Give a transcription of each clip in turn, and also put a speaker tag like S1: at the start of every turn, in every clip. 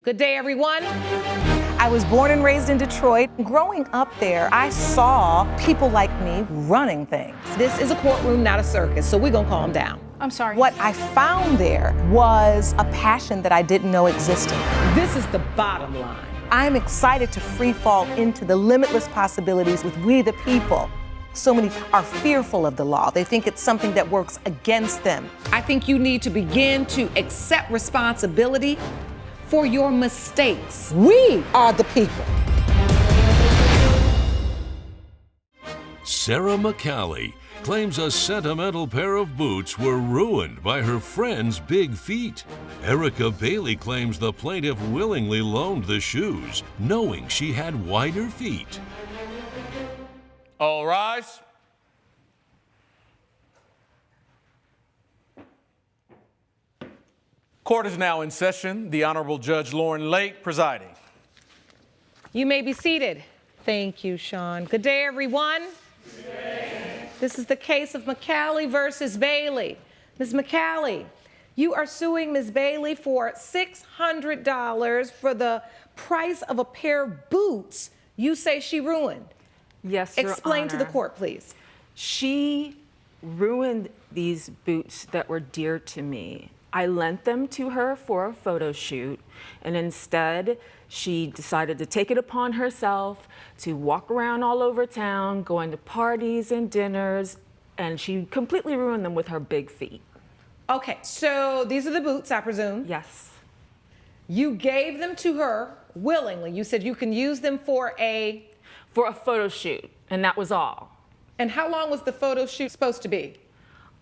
S1: Good day, everyone. I was born and raised in Detroit. Growing up there, I saw people like me running things. This is a courtroom, not a circus, so we're gonna calm down.
S2: I'm sorry.
S1: What I found there was a passion that I didn't know existed.
S3: This is the bottom line.
S1: I'm excited to free fall into the limitless possibilities with we the people. So many are fearful of the law. They think it's something that works against them.
S3: I think you need to begin to accept responsibility for your mistakes.
S1: We are the people.
S4: Sarah McCallie claims a sentimental pair of boots were ruined by her friend's big feet. Erica Bailey claims the plaintiff willingly loaned the shoes, knowing she had wider feet.
S5: All rise. Court is now in session. The Honorable Judge Lauren Lake presiding.
S3: You may be seated. Thank you, Sean. Good day, everyone.
S5: Good day.
S3: This is the case of MCCALLY versus Bailey. Ms. McCallie, you are suing Ms. Bailey for $600 for the price of a pair of boots you say she ruined.
S2: Yes, Your
S3: Explain to the
S2: Honor.
S3: court, please.
S2: She ruined these boots that were dear to me. I lent them to her for a photo shoot, and instead she decided to take it upon herself to walk around all over town, going to parties and dinners, and she completely ruined them with her big feet.
S3: Okay, so these are the boots, I presume.
S2: Yes.
S3: You gave them to her willingly. You said you can use them for a...
S2: For a photo shoot, and that was all.
S3: And how long was the photo shoot supposed to be?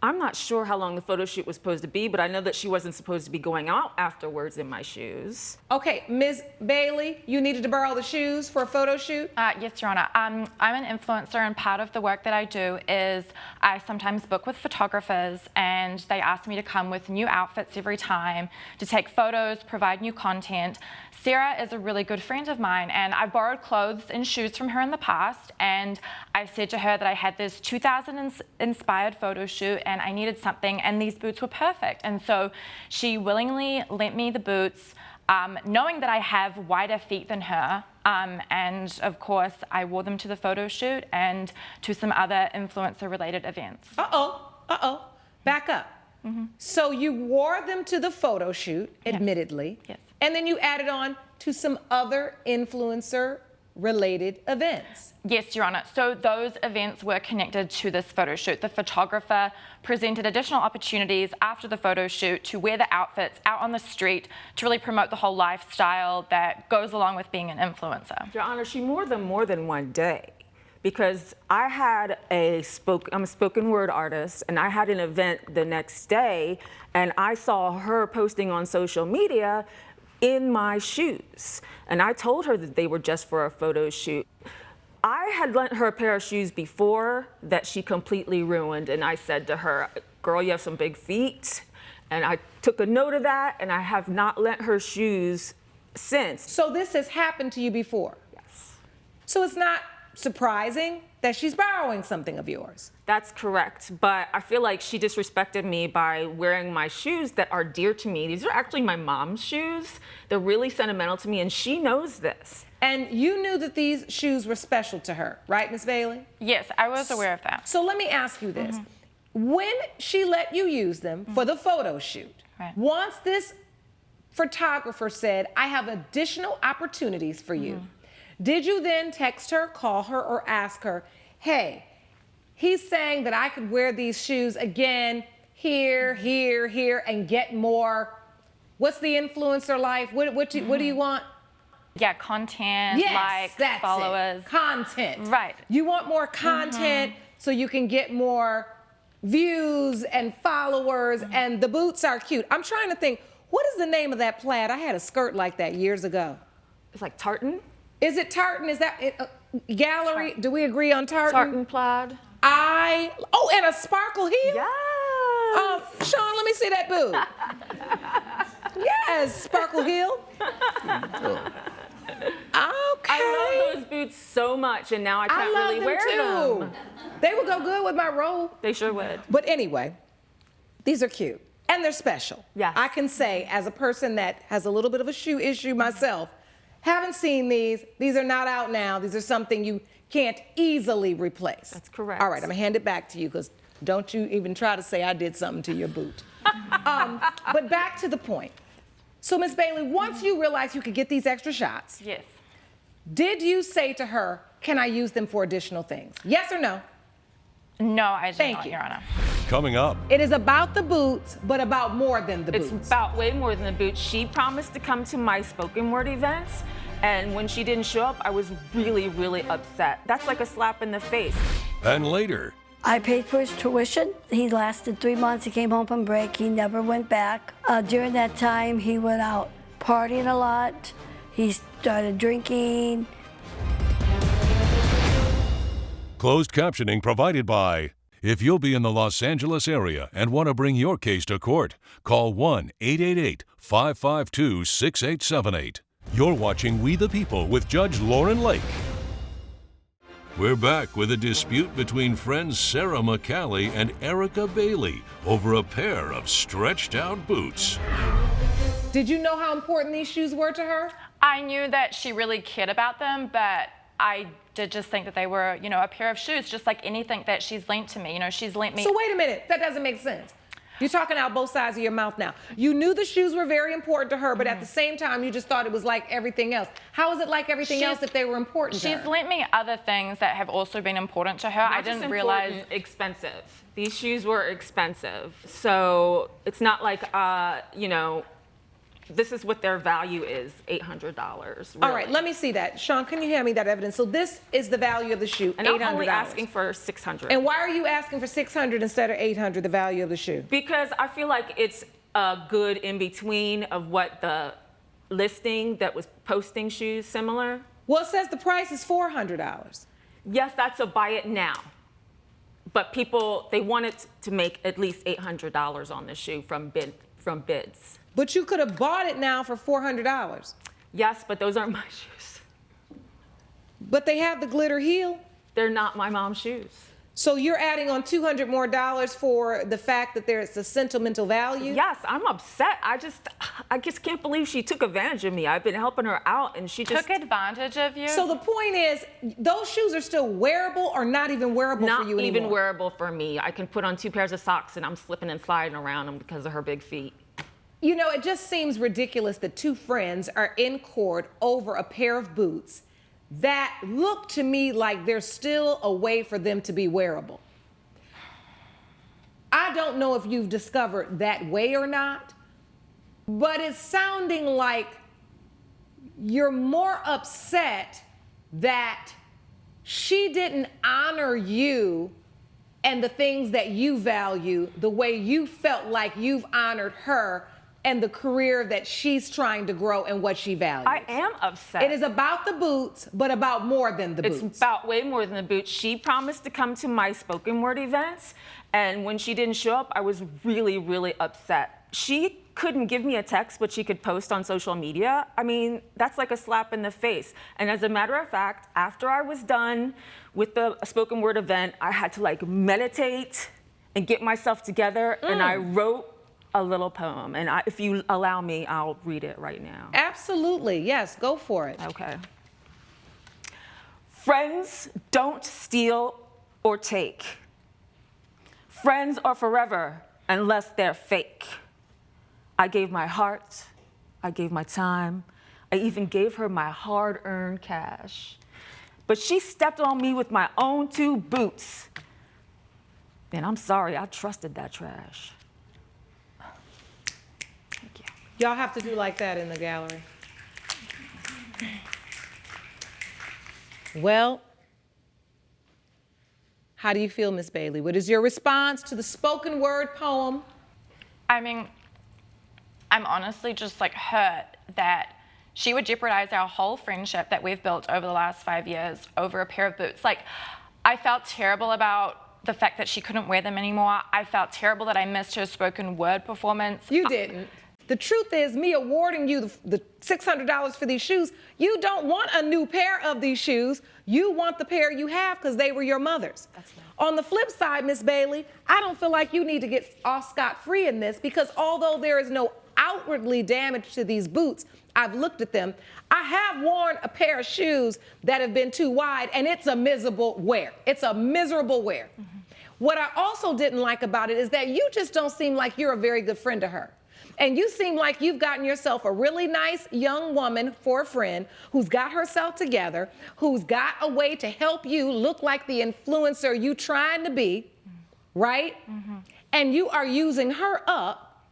S2: I'm not sure how long the photo shoot was supposed to be, but I know that she wasn't supposed to be going out afterwards in my shoes.
S3: Okay, Ms. Bailey, you needed to borrow the shoes for a photo shoot?
S6: Yes, Your Honor. I'm an influencer, and part of the work that I do is I sometimes book with photographers, and they ask me to come with new outfits every time to take photos, provide new content. Sarah is a really good friend of mine, and I've borrowed clothes and shoes from her in the past, and I've said to her that I had this 2000 inspired photo shoot and I needed something, and these boots were perfect. And so she willingly lent me the boots, knowing that I have wider feet than her. And of course, I wore them to the photo shoot and to some other influencer-related events.
S3: Back up. So you wore them to the photo shoot, admittedly.
S6: Yes.
S3: And then you added on to some other influencer-related events.
S6: Yes, Your Honor. So those events were connected to this photo shoot. The photographer presented additional opportunities after the photo shoot to wear the outfits out on the street to really promote the whole lifestyle that goes along with being an influencer.
S2: Your Honor, she wore them more than one day, because I had I'm a spoken word artist, and I had an event the next day, and I saw her posting on social media in my shoes. And I told her that they were just for a photo shoot. I had lent her a pair of shoes before that she completely ruined, and I said to her, girl, you have some big feet. And I took a note of that, and I have not lent her shoes since.
S3: So this has happened to you before?
S2: Yes.
S3: So it's not surprising that she's borrowing something of yours?
S2: That's correct, but I feel like she disrespected me by wearing my shoes that are dear to me. These are actually my mom's shoes. They're really sentimental to me, and she knows this.
S3: And you knew that these shoes were special to her, right, Ms. Bailey?
S6: Yes, I was aware of that.
S3: So let me ask you this. When she let you use them for the photo shoot, once this photographer said, I have additional opportunities for you, did you then text her, call her, or ask her, hey, he's saying that I could wear these shoes again, here, here, here, and get more? What's the influencer life? What do you want?
S6: Yeah, content, likes,
S3: that's
S6: followers.
S3: it. Content.
S6: Right.
S3: You want more content so you can get more views and followers, and the boots are cute. I'm trying to think, what is the name of that plaid? I had a skirt like that years ago.
S2: It's like tartan.
S3: Is it tartan? Is that it? Gallery? Do we agree on tartan?
S2: Tartan plaid.
S3: Oh, and a sparkle heel?
S2: Yes.
S3: Sean, let me see that boot. Yes, sparkle heel. Okay.
S2: I love those boots so much, and now I can't really wear them.
S3: They would go good with my robe.
S2: They sure would.
S3: But anyway, these are cute. And they're special.
S2: Yes.
S3: I can say, as a person that has a little bit of a shoe issue myself, haven't seen these. These are not out now. These are something you can't easily replace.
S2: That's correct.
S3: All right, I'm gonna hand it back to you, because don't you even try to say I did something to your boot. But back to the point. So, Miss Bailey, once you realized you could get these extra shots,
S6: Yes.
S3: did you say to her, can I use them for additional things? Yes or no?
S6: No, I did
S3: Thank
S6: not,
S3: you.
S6: Your Honor.
S4: Coming up,
S3: It is about the boots, but about more than the
S2: It's
S3: boots.
S2: about way more than the boots. She promised to come to my spoken word events, and when she didn't show up, I was really, really upset. That's like a slap in the face.
S4: and later,
S7: I paid for his tuition. He lasted 3 months. He came home from break. He never went back. During that time, he went out partying a lot. He started drinking.
S4: closed captioning provided by. If you'll be in the Los Angeles area and want to bring your case to court, call 1-888-552-6878. You're watching We the People with Judge Lauren Lake. We're back with a dispute between friends Sarah MCCALLY and Erica Bailey over a pair of stretched-out boots.
S3: Did you know how important these shoes were to her?
S6: I knew that she really cared about them, but I did just think that they were, you know, a pair of shoes, just like anything that she's lent to me. You know, she's lent me.
S3: So wait a minute, that doesn't make sense. You're talking out both sides of your mouth now. You knew the shoes were very important to her, but at the same time, you just thought it was like everything else. How is it like everything else if they were important to her?
S6: She's lent me other things that have also been important to her. I
S2: Not just
S6: didn't realize.
S2: important, expensive. These shoes were expensive. So it's not like, you know, this is what their value is, $800. Really.
S3: All right, let me see that. Sean, can you hand me that evidence? So this is the value of the shoe,
S2: And
S3: $800.
S2: I'm only asking for $600.
S3: And why are you asking for $600 instead of $800, the value of the shoe?
S2: Because I feel like it's a good in between of what the listing that was posting shoes similar.
S3: Well, it says the price is $400.
S2: Yes, that's a buy it now. But people, they wanted to make at least $800 on the shoe from bids.
S3: But you could have bought it now for $400.
S2: Yes, but those aren't my shoes.
S3: But they have the glitter heel.
S2: They're not my mom's shoes.
S3: So you're adding on $200 more for the fact that there's a sentimental value?
S2: Yes, I'm upset. I just can't believe she took advantage of me. I've been helping her out, and she just
S6: Took advantage of you.
S3: So the point is, those shoes are still wearable or not even wearable
S2: not
S3: for you
S2: even
S3: anymore?
S2: wearable for me. I can put on 2 pairs of socks, and I'm slipping and sliding around them because of her big feet.
S3: You know, it just seems ridiculous that two friends are in court over a pair of boots that look to me like there's still a way for them to be wearable. I don't know if you've discovered that way or not, but it's sounding like you're more upset that she didn't honor you and the things that you value the way you felt like you've honored her and the career that she's trying to grow and what she values.
S2: I am upset.
S3: It is about the boots, but about more than the boots.
S2: It's about way more than the boots. She promised to come to my spoken word events, and when she didn't show up, I was really, really upset. She couldn't give me a text, but she could post on social media. I mean, that's like a slap in the face. And as a matter of fact, after I was done with the spoken word event, I had to like meditate and get myself together, and I wrote a little poem. And if you allow me, I'll read it right now.
S3: Absolutely, yes, go for it.
S2: Okay. Friends don't steal or take. Friends are forever unless they're fake. I gave my heart, I gave my time, I even gave her my hard-earned cash. But she stepped on me with my own 2 boots. And I'm sorry, I trusted that trash. Thank you.
S3: Y'all have to do like that in the gallery. Well, how do you feel, Miss Bailey? What is your response to the spoken word poem?
S6: I mean, I'm honestly just like hurt that she would jeopardize our whole friendship that we've built over the last 5 years over a pair of boots. Like, I felt terrible about the fact that she couldn't wear them anymore. I felt terrible that I missed her spoken word performance.
S3: You didn't. The truth is, me awarding you the $600 for these shoes, you don't want a new pair of these shoes. You want the pair you have because they were your mother's. On the flip side, Miss Bailey, I don't feel like you need to get off scot-free in this, because although there is no outwardly damage to these boots, I've looked at them. I have worn a pair of shoes that have been too wide, and it's a miserable wear. It's a miserable wear. What I also didn't like about it is that you just don't seem like you're a very good friend to her. And you seem like you've gotten yourself a really nice young woman for a friend who's got herself together, who's got a way to help you look like the influencer you trying to be, right? And you are using her up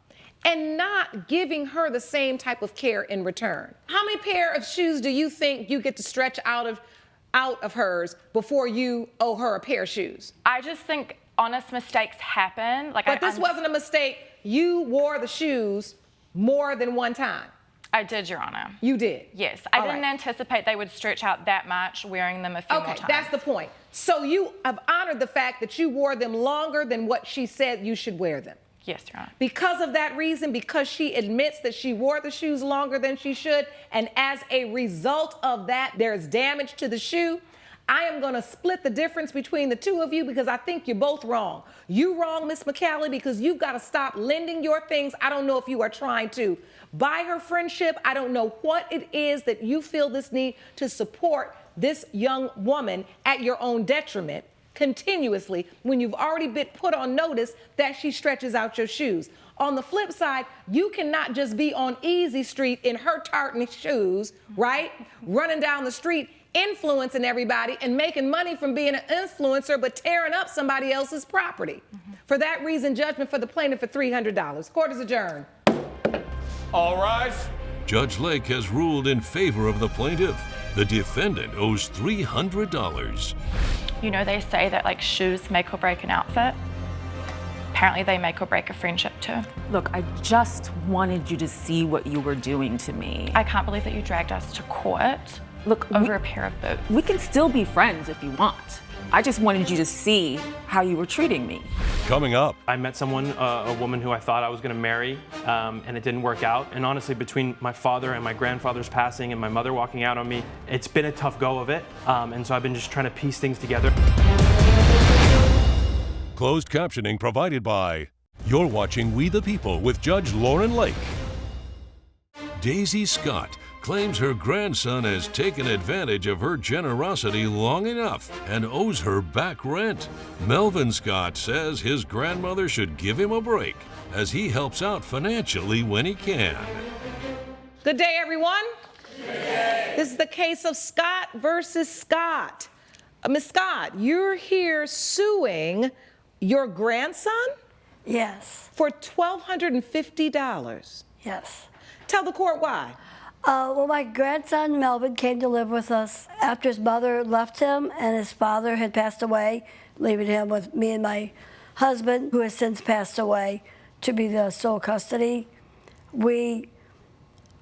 S3: and not giving her the same type of care in return. How many pair of shoes do you think you get to stretch out of hers before you owe her a pair of shoes?
S6: I just think honest mistakes happen.
S3: But this wasn't a mistake. You wore the shoes more than one time.
S6: I did, Your Honor.
S3: You did?
S6: Yes. I didn't anticipate they would stretch out that much, wearing them a few more times.
S3: Okay, that's the point. So you have honored the fact that you wore them longer than what she said you should wear them.
S6: Yes, Your Honor.
S3: Because of that reason, because she admits that she wore the shoes longer than she should, and as a result of that, there's damage to the shoe, I am gonna split the difference between the two of you, because I think you're both wrong. You wrong, Miss MCCALLY, because you've got to stop lending your things. I don't know if you are trying to buy her friendship. I don't know what it is that you feel this need to support this young woman at your own detriment continuously, when you've already been put on notice that she stretches out your shoes. On the flip side, you cannot just be on Easy Street in her tartan shoes, right? Running down the street, influencing everybody and making money from being an influencer, but tearing up somebody else's property. For that reason, judgment for the plaintiff for $300. Court is adjourned.
S5: All rise.
S4: Judge Lake has ruled in favor of the plaintiff. The defendant owes $300.
S6: You know, they say that like shoes make or break an outfit. Apparently they make or break a friendship too.
S2: Look, I just wanted you to see what you were doing to me.
S6: I can't believe that you dragged us to court.
S2: Look,
S6: over a pair of boots.
S2: We can still be friends if you want. I just wanted you to see how you were treating me.
S4: Coming up,
S8: I met someone, a woman who I thought I was going to marry, and it didn't work out. And honestly, between my father and my grandfather's passing and my mother walking out on me, it's been a tough go of it. And so I've been just trying to piece things together.
S4: closed captioning provided by... You're watching We the People with Judge Lauren Lake. Daisy Scott claims her grandson has taken advantage of her generosity long enough and owes her back rent. Melvin Scott says his grandmother should give him a break as he helps out financially when he can.
S3: Good day, everyone. Good day. This is the case of Scott versus Scott. Ms. Scott, you're here suing your grandson?
S7: Yes.
S3: For $1,250.
S7: Yes.
S3: Tell the court why.
S7: Well, my grandson, Melvin, came to live with us after his mother left him and his father had passed away, leaving him with me and my husband, who has since passed away, to be the sole custody.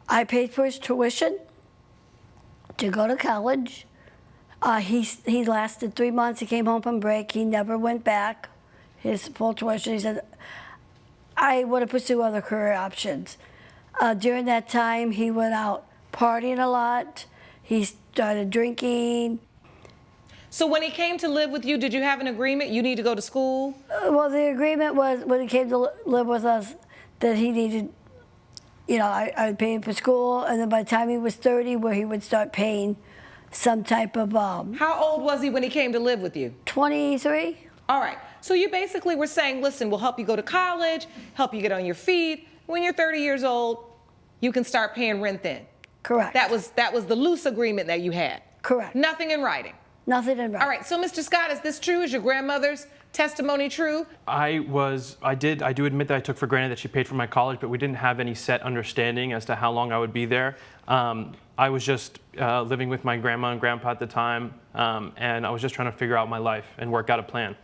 S7: I paid for his tuition to go to college. He lasted 3 months. He came home from break. He never went back. His full tuition. He said, I want to pursue other career options. During that time, he went out partying a lot. He started drinking.
S3: So when he came to live with you, did you have an agreement? You need to go to school?
S7: Well, the agreement was when he came to live with us that he needed, I would pay him for school, and then by the time he was 30, where he would start paying some type of...
S3: How old was he when he came to live with you?
S7: 23.
S3: All right. So you basically were saying, listen, we'll help you go to college, help you get on your feet. When you're 30 years old, you can start paying rent then.
S7: Correct.
S3: That was the loose agreement that you had.
S7: Correct.
S3: Nothing in writing.
S7: Nothing in writing.
S3: All right. So, Mr. Scott, is this true? Is your grandmother's testimony true?
S8: I do admit that I took for granted that she paid for my college, but we didn't have any set understanding as to how long I would be there. I was just living with my grandma and grandpa at the time, and I was just trying to figure out my life and work out a plan.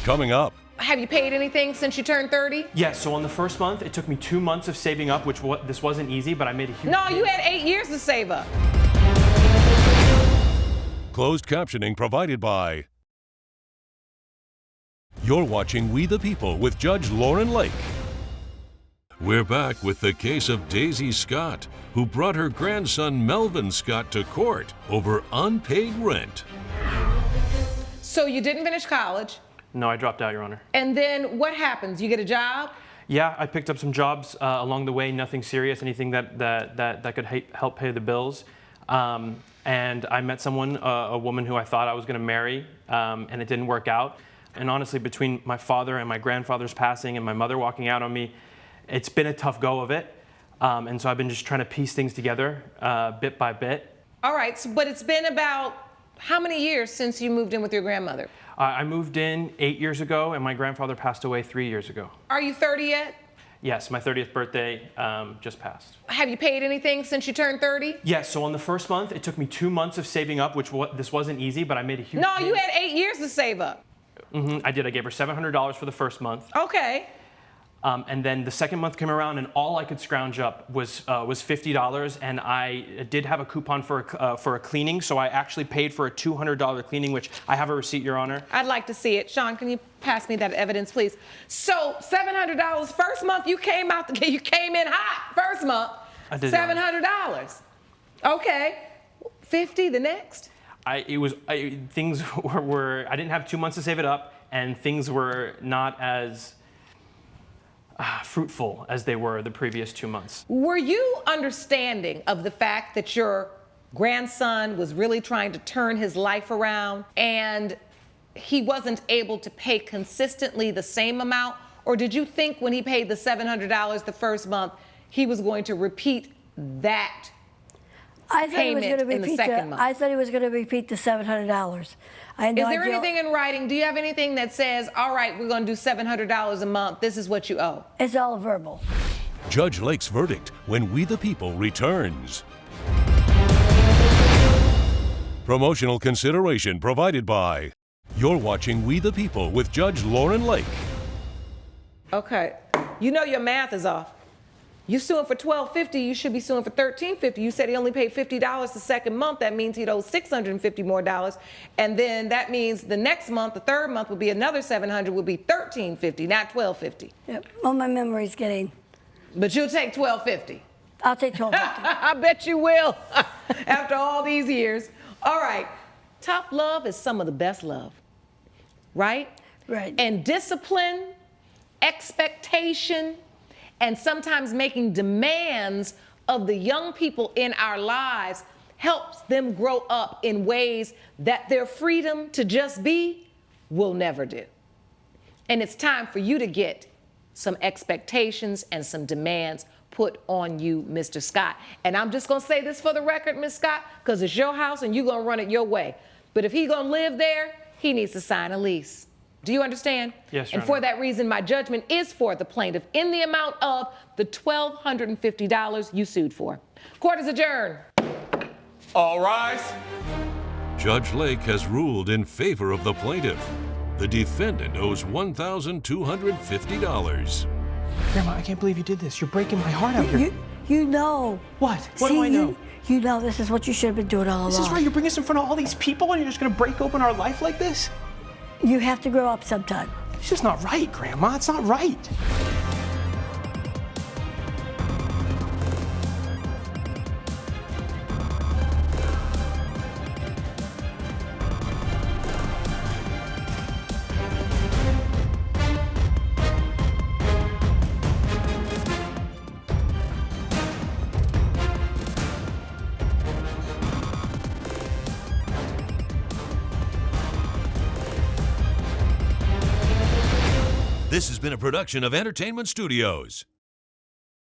S4: Coming up.
S3: Have you paid anything since you turned 30?
S8: Yes, so on the first month, it took me 2 months of saving up, this wasn't easy, but I made a huge...
S3: No, you had 8 years to save up.
S4: Closed captioning provided by... You're watching We the People with Judge Lauren Lake. We're back with the case of Daisy Scott, who brought her grandson Melvin Scott to court over unpaid rent.
S3: So you didn't finish college.
S8: No, I dropped out, Your Honor.
S3: And then what happens? You get a job?
S8: Yeah, I picked up some jobs along the way, nothing serious, anything that could help pay the bills. And I met someone, a woman who I thought I was going to marry, and it didn't work out. And honestly, between my father and my grandfather's passing and my mother walking out on me, it's been a tough go of it. And so I've been just trying to piece things together bit by bit.
S3: All right, so, but it's been about how many years since you moved in with your grandmother?
S8: I moved in 8 years ago, and my grandfather passed away 3 years ago.
S3: Are you 30 yet?
S8: Yes, my 30th birthday just passed.
S3: Have you paid anything since you turned 30?
S8: Yes, so on the first month, it took me 2 months of saving up, this wasn't easy, but I made a huge
S3: No, you had 8 years to save up.
S8: I did. I gave her $700 for the first month.
S3: Okay.
S8: And then the second month came around, and all I could scrounge up was $50, and I did have a coupon for a cleaning, so I actually paid for a $200 cleaning, which I have a receipt, Your Honor.
S3: I'd like to see it. Sean, can you pass me that evidence, please? So $700 first month, you came in hot first month.
S8: I did.
S3: $700. Okay. 50 the next.
S8: Things were I didn't have 2 months to save it up, and things were not as fruitful as they were the previous 2 months.
S3: Were you understanding of the fact that your grandson was really trying to turn his life around and he wasn't able to pay consistently the same amount? Or did you think when he paid the $700 the first month, he was going to repeat that payment in the second month?
S7: I thought he was going to repeat the $700.
S3: Is there anything in writing? Do you have anything that says, all right, we're going to do $700 a month. This is what you owe?
S7: It's all verbal.
S4: Judge Lake's verdict when We the People returns. Promotional consideration provided by. You're watching We the People with Judge Lauren Lake.
S3: Okay. You know your math is off. You suing for $1,250, you should be suing for $1,350. You said he only paid $50 the second month. That means he'd owe $650 more. And then that means the next month, the third month, would be another $700, would be $1,350, not $1,250.
S7: Yep. Well, my memory's getting.
S3: But you'll take $1,250.
S7: I'll take $1,250.
S3: I bet you will, after all these years. All right. Tough love is some of the best love, right?
S7: Right.
S3: And discipline, expectation, and sometimes making demands of the young people in our lives helps them grow up in ways that their freedom to just be will never do. And it's time for you to get some expectations and some demands put on you, Mr. Scott. And I'm just gonna say this for the record, Ms. Scott, because it's your house and you're gonna run it your way. But if he's gonna live there, he needs to sign a lease. Do you understand?
S8: Yes, Your
S3: And for
S8: Honor.
S3: that reason, my judgment is for the plaintiff in the amount of the $1,250 you sued for. Court is adjourned.
S5: All rise.
S4: Judge Lake has ruled in favor of the plaintiff. The defendant owes $1,250.
S9: Grandma, I can't believe you did this. You're breaking my heart out here.
S7: You know.
S9: What? What do I know?
S7: You know this is what you should have been doing all along.
S9: This is right. You're bringing us in front of all these people and you're just going to break open our life like this?
S7: You have to grow up sometime.
S9: It's just not right, Grandma. It's not right.
S4: This has been a production of Entertainment Studios.